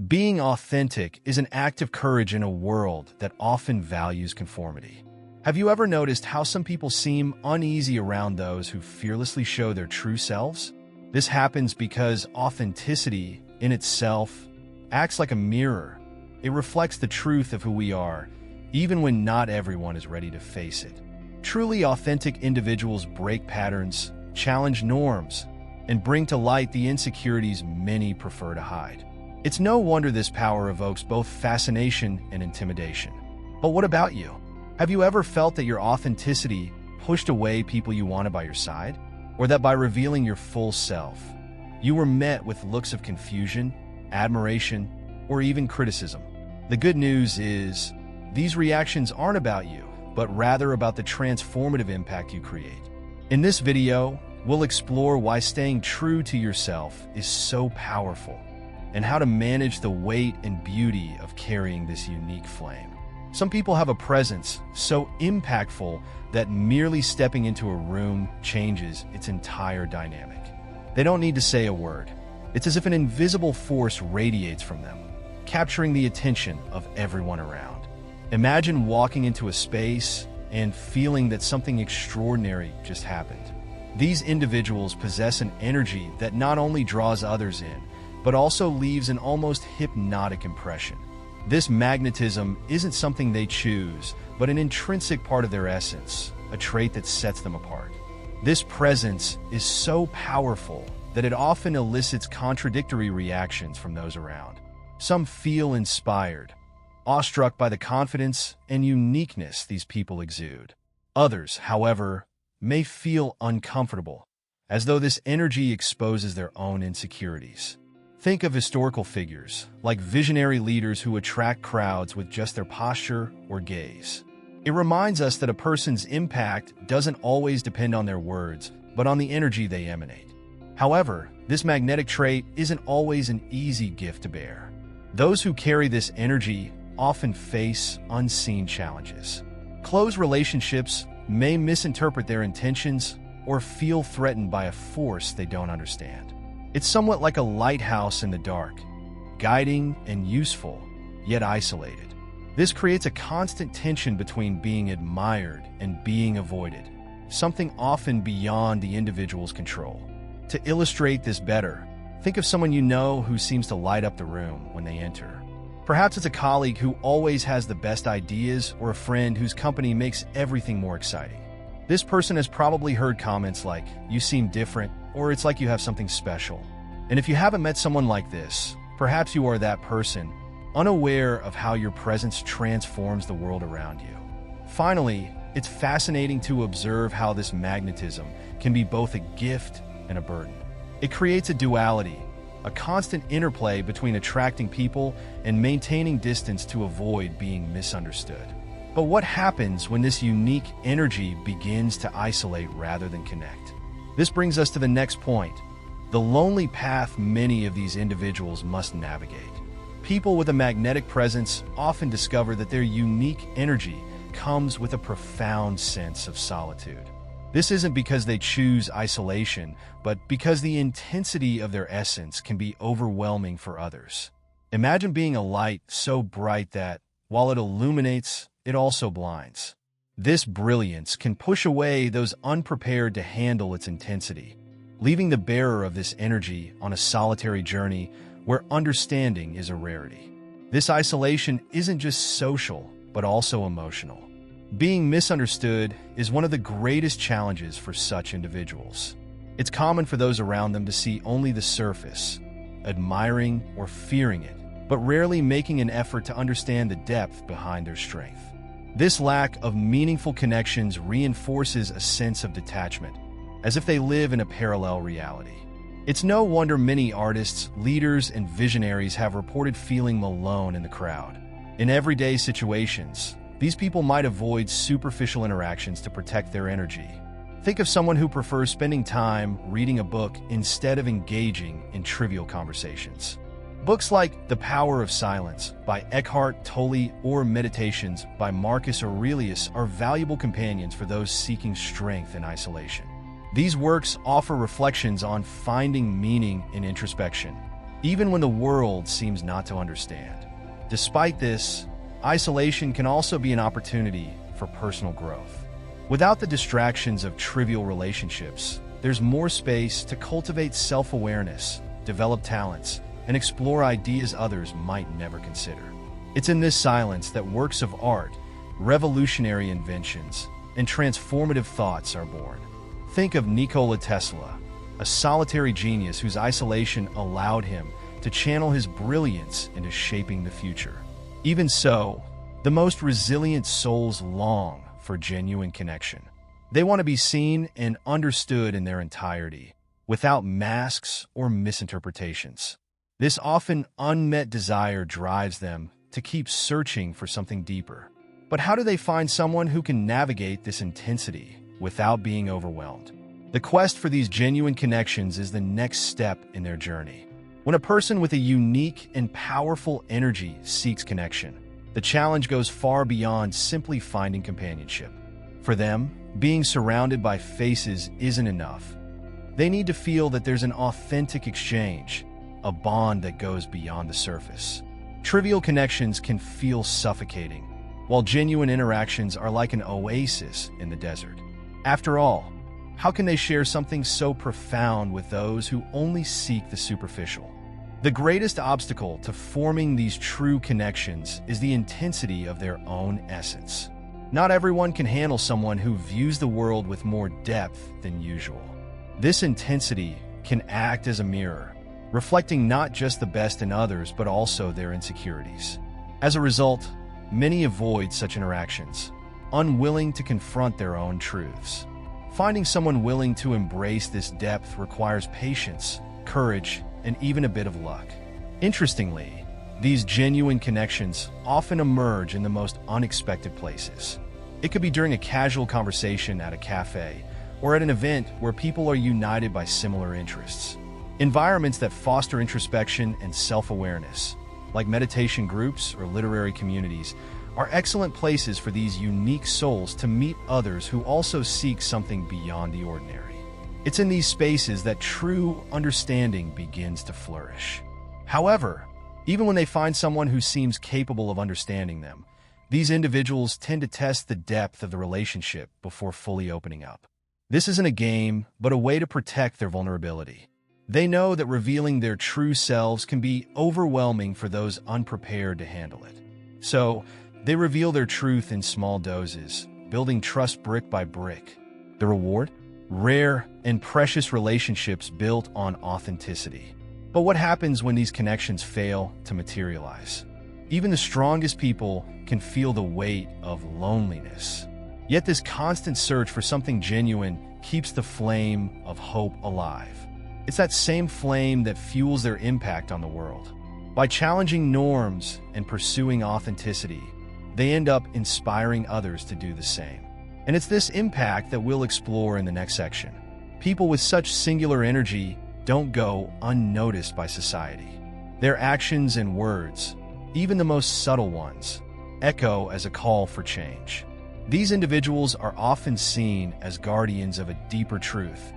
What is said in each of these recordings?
Being authentic is an act of courage in a world that often values conformity. Have you ever noticed how some people seem uneasy around those who fearlessly show their true selves? This happens because authenticity, in itself, acts like a mirror. It reflects the truth of who we are, even when not everyone is ready to face it. Truly authentic individuals break patterns, challenge norms, and bring to light the insecurities many prefer to hide. It's no wonder this power evokes both fascination and intimidation. But what about you? Have you ever felt that your authenticity pushed away people you wanted by your side? Or that by revealing your full self, you were met with looks of confusion, admiration, or even criticism? The good news is, these reactions aren't about you, but rather about the transformative impact you create. In this video, we'll explore why staying true to yourself is so powerful, and how to manage the weight and beauty of carrying this unique flame. Some people have a presence so impactful that merely stepping into a room changes its entire dynamic. They don't need to say a word. It's as if an invisible force radiates from them, capturing the attention of everyone around. Imagine walking into a space and feeling that something extraordinary just happened. These individuals possess an energy that not only draws others in, but also leaves an almost hypnotic impression. This magnetism isn't something they choose, but an intrinsic part of their essence, a trait that sets them apart. This presence is so powerful that it often elicits contradictory reactions from those around. Some feel inspired, awestruck by the confidence and uniqueness these people exude. Others, however, may feel uncomfortable, as though this energy exposes their own insecurities. Think of historical figures, like visionary leaders who attract crowds with just their posture or gaze. It reminds us that a person's impact doesn't always depend on their words, but on the energy they emanate. However, this magnetic trait isn't always an easy gift to bear. Those who carry this energy often face unseen challenges. Close relationships may misinterpret their intentions or feel threatened by a force they don't understand. It's somewhat like a lighthouse in the dark, guiding and useful, yet isolated. This creates a constant tension between being admired and being avoided, something often beyond the individual's control. To illustrate this better, think of someone you know who seems to light up the room when they enter. Perhaps it's a colleague who always has the best ideas, or a friend whose company makes everything more exciting. This person has probably heard comments like, "You seem different," or "It's like you have something special." And if you haven't met someone like this, perhaps you are that person, unaware of how your presence transforms the world around you. Finally, it's fascinating to observe how this magnetism can be both a gift and a burden. It creates a duality, a constant interplay between attracting people and maintaining distance to avoid being misunderstood. But what happens when this unique energy begins to isolate rather than connect? This brings us to the next point, the lonely path many of these individuals must navigate. People with a magnetic presence often discover that their unique energy comes with a profound sense of solitude. This isn't because they choose isolation, but because the intensity of their essence can be overwhelming for others. Imagine being a light so bright that, while it illuminates, it also blinds. This brilliance can push away those unprepared to handle its intensity, leaving the bearer of this energy on a solitary journey where understanding is a rarity. This isolation isn't just social, but also emotional. Being misunderstood is one of the greatest challenges for such individuals. It's common for those around them to see only the surface, admiring or fearing it, but rarely making an effort to understand the depth behind their strength. This lack of meaningful connections reinforces a sense of detachment, as if they live in a parallel reality. It's no wonder many artists, leaders, and visionaries have reported feeling alone in the crowd. In everyday situations, these people might avoid superficial interactions to protect their energy. Think of someone who prefers spending time reading a book instead of engaging in trivial conversations. Books like The Power of Silence by Eckhart Tolle or Meditations by Marcus Aurelius are valuable companions for those seeking strength in isolation. These works offer reflections on finding meaning in introspection, even when the world seems not to understand. Despite this, isolation can also be an opportunity for personal growth. Without the distractions of trivial relationships, there's more space to cultivate self-awareness, develop talents, and explore ideas others might never consider. It's in this silence that works of art, revolutionary inventions, and transformative thoughts are born. Think of Nikola Tesla, a solitary genius whose isolation allowed him to channel his brilliance into shaping the future. Even so, the most resilient souls long for genuine connection. They want to be seen and understood in their entirety, without masks or misinterpretations. This often unmet desire drives them to keep searching for something deeper. But how do they find someone who can navigate this intensity without being overwhelmed? The quest for these genuine connections is the next step in their journey. When a person with a unique and powerful energy seeks connection, the challenge goes far beyond simply finding companionship. For them, being surrounded by faces isn't enough. They need to feel that there's an authentic exchange, a bond that goes beyond the surface. Trivial connections can feel suffocating, while genuine interactions are like an oasis in the desert. After all, how can they share something so profound with those who only seek the superficial? The greatest obstacle to forming these true connections is the intensity of their own essence. Not everyone can handle someone who views the world with more depth than usual. This intensity can act as a mirror, reflecting not just the best in others but also their insecurities. As a result, many avoid such interactions, unwilling to confront their own truths. Finding someone willing to embrace this depth requires patience, courage, and even a bit of luck. Interestingly, these genuine connections often emerge in the most unexpected places. It could be during a casual conversation at a cafe, or at an event where people are united by similar interests. Environments that foster introspection and self-awareness, like meditation groups or literary communities, are excellent places for these unique souls to meet others who also seek something beyond the ordinary. It's in these spaces that true understanding begins to flourish. However, even when they find someone who seems capable of understanding them, these individuals tend to test the depth of the relationship before fully opening up. This isn't a game, but a way to protect their vulnerability. They know that revealing their true selves can be overwhelming for those unprepared to handle it. So, they reveal their truth in small doses, building trust brick by brick. The reward? Rare and precious relationships built on authenticity. But what happens when these connections fail to materialize? Even the strongest people can feel the weight of loneliness. Yet this constant search for something genuine keeps the flame of hope alive. It's that same flame that fuels their impact on the world. By challenging norms and pursuing authenticity, they end up inspiring others to do the same. And it's this impact that we'll explore in the next section. People with such singular energy don't go unnoticed by society. Their actions and words, even the most subtle ones, echo as a call for change. These individuals are often seen as guardians of a deeper truth,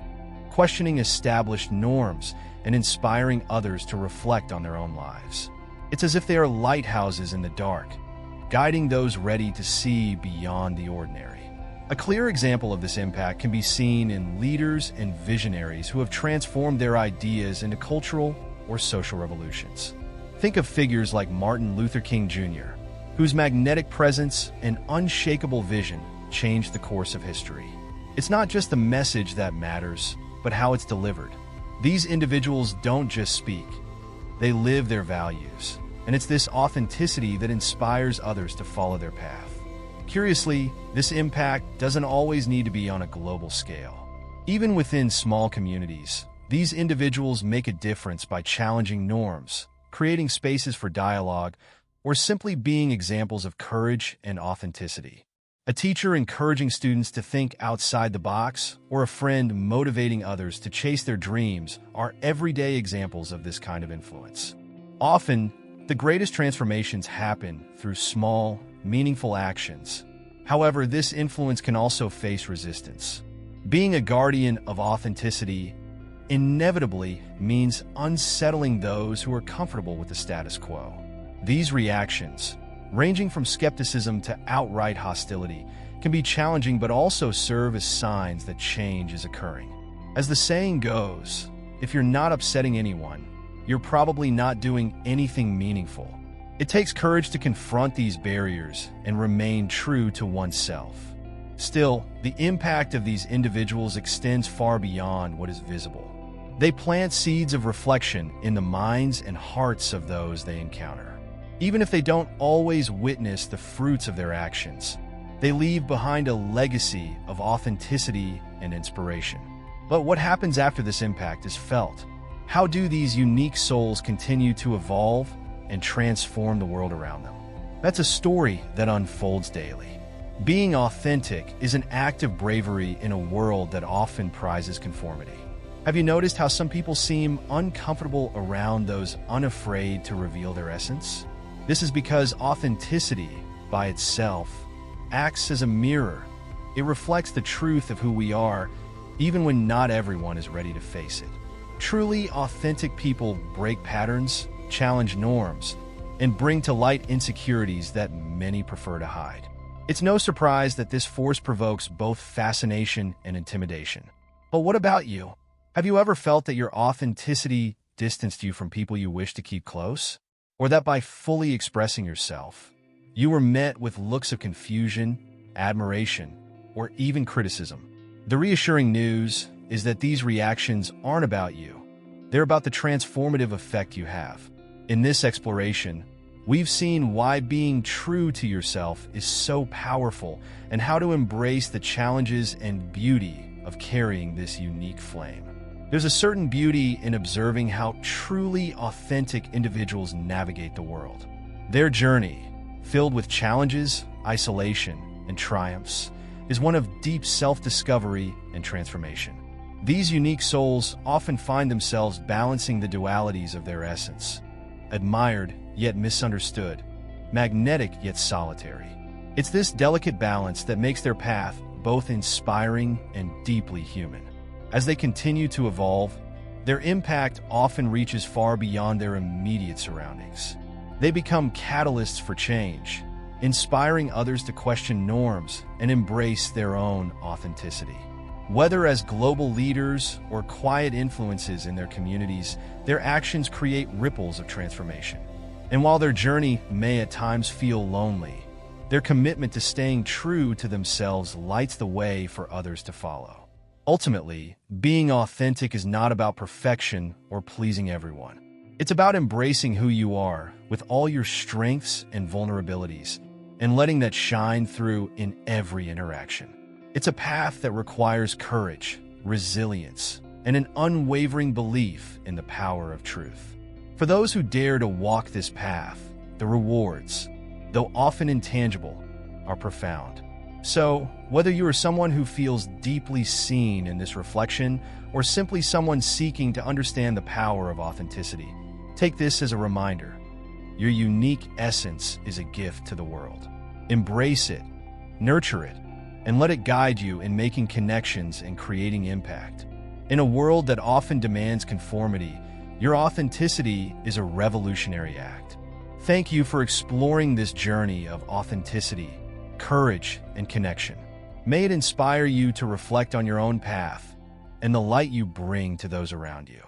questioning established norms and inspiring others to reflect on their own lives. It's as if they are lighthouses in the dark, guiding those ready to see beyond the ordinary. A clear example of this impact can be seen in leaders and visionaries who have transformed their ideas into cultural or social revolutions. Think of figures like Martin Luther King Jr., whose magnetic presence and unshakable vision changed the course of history. It's not just the message that matters, but how it's delivered. These individuals don't just speak, they live their values, and it's this authenticity that inspires others to follow their path. Curiously, this impact doesn't always need to be on a global scale. Even within small communities, these individuals make a difference by challenging norms, creating spaces for dialogue, or simply being examples of courage and authenticity. A teacher encouraging students to think outside the box, or a friend motivating others to chase their dreams are everyday examples of this kind of influence. Often, the greatest transformations happen through small, meaningful actions. However, this influence can also face resistance. Being a guardian of authenticity inevitably means unsettling those who are comfortable with the status quo. These reactions, ranging from skepticism to outright hostility, can be challenging but also serve as signs that change is occurring. As the saying goes, if you're not upsetting anyone, you're probably not doing anything meaningful. It takes courage to confront these barriers and remain true to oneself. Still, the impact of these individuals extends far beyond what is visible. They plant seeds of reflection in the minds and hearts of those they encounter. Even if they don't always witness the fruits of their actions, they leave behind a legacy of authenticity and inspiration. But what happens after this impact is felt? How do these unique souls continue to evolve and transform the world around them? That's a story that unfolds daily. Being authentic is an act of bravery in a world that often prizes conformity. Have you noticed how some people seem uncomfortable around those unafraid to reveal their essence? This is because authenticity, by itself, acts as a mirror. It reflects the truth of who we are, even when not everyone is ready to face it. Truly authentic people break patterns, challenge norms, and bring to light insecurities that many prefer to hide. It's no surprise that this force provokes both fascination and intimidation. But what about you? Have you ever felt that your authenticity distanced you from people you wish to keep close? Or that by fully expressing yourself, you were met with looks of confusion, admiration, or even criticism? The reassuring news is that these reactions aren't about you. They're about the transformative effect you have. In this exploration, we've seen why being true to yourself is so powerful and how to embrace the challenges and beauty of carrying this unique flame. There's a certain beauty in observing how truly authentic individuals navigate the world. Their journey, filled with challenges, isolation, and triumphs, is one of deep self-discovery and transformation. These unique souls often find themselves balancing the dualities of their essence: admired yet misunderstood, magnetic yet solitary. It's this delicate balance that makes their path both inspiring and deeply human. As they continue to evolve, their impact often reaches far beyond their immediate surroundings. They become catalysts for change, inspiring others to question norms and embrace their own authenticity. Whether as global leaders or quiet influences in their communities, their actions create ripples of transformation. And while their journey may at times feel lonely, their commitment to staying true to themselves lights the way for others to follow. Ultimately, being authentic is not about perfection or pleasing everyone. It's about embracing who you are with all your strengths and vulnerabilities and letting that shine through in every interaction. It's a path that requires courage, resilience, and an unwavering belief in the power of truth. For those who dare to walk this path, the rewards, though often intangible, are profound. So, whether you are someone who feels deeply seen in this reflection or simply someone seeking to understand the power of authenticity, take this as a reminder. Your unique essence is a gift to the world. Embrace it, nurture it, and let it guide you in making connections and creating impact. In a world that often demands conformity, your authenticity is a revolutionary act. Thank you for exploring this journey of authenticity, courage, and connection. May it inspire you to reflect on your own path and the light you bring to those around you.